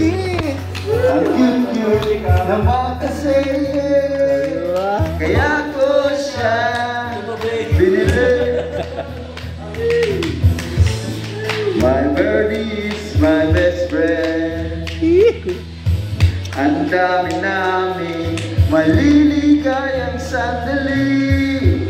Hindi! Ang cute-cute naman kasi. Kaya ko siya binili. My birdie is my best friend. Ang dami namin maliligayang sandali.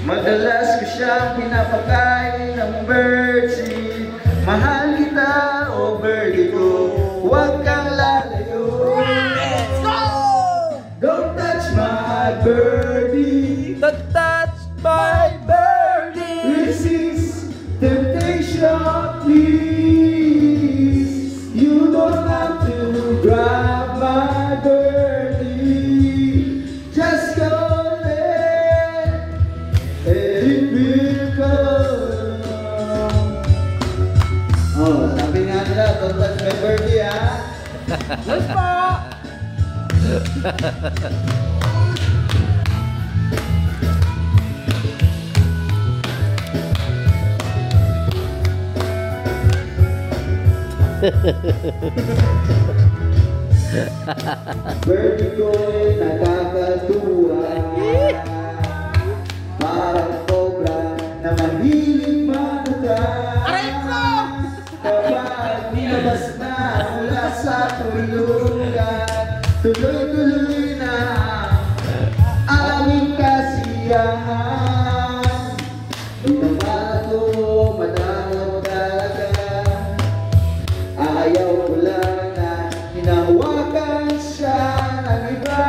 Madalas ko siyang pinapakain ng birdseed. Mahal kita, oh birdie ko, huwag kang lalayo. Let's go! Don't touch my birdie. Don't touch my birdie. Resist temptation, please. You don't have to grab my birdie. Just go let it will go. Oh, sabi nga nila, don't touch my birdie, ha? Let's go! Birdie ko'y nakakatuwa. Parang cobra na mahilig matuka. Aray ko! Kapag nilabas na mula sa tulungan, tuloy-tuloy na ang aming kasiyahan. Itabato, madamo talaga. Ayaw ko lang na hinahawakan siya ng iba.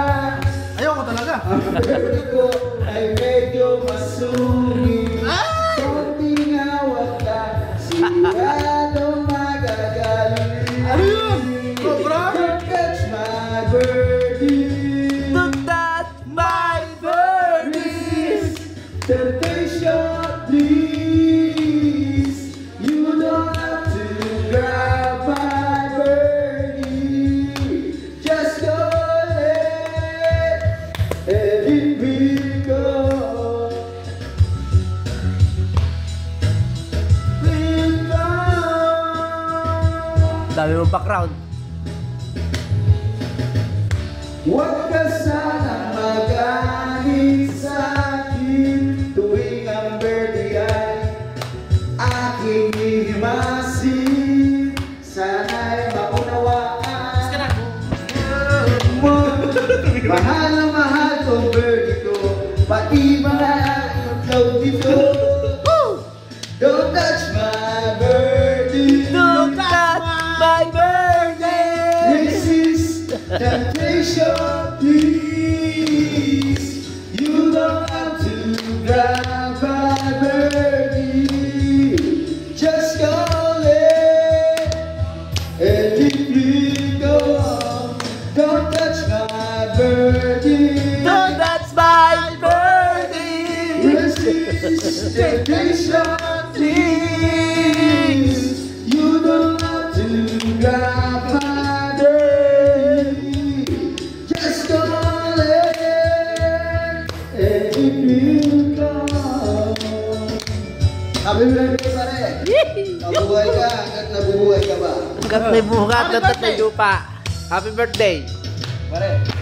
Ayaw ko talaga. Ang birdie ko ay medyo masungit. Konting hawak lang, sigurado magagaling. Ano yun? Cobra? Don't touch my birdie. Don't touch my birdie. Temptation, please. You don't have to grab my birdie. Just go let it will go. Will go. Dami mong background. Huwag ka sanang magalit sa akin tuwing ang birdie ay aking hihimasin. Sana'y maunawaan mo. Mahal na mahal kong birdie ko, pati mga ikaw dito. Don't touch my birdie. Don't touch my birdie. Resist temptation, please. You don't have to grab my birdie. Just go let it will go. Don't touch my birdie. Don't touch my birdie. Resist temptation, please. You don't have to grab my birdie. Just go let it will go. Happy birthday, pare! Nabuhay ka hanggat nabubuhay ka ba? Hanggat may buhat, hanggat may lupa. Happy birthday. Pare!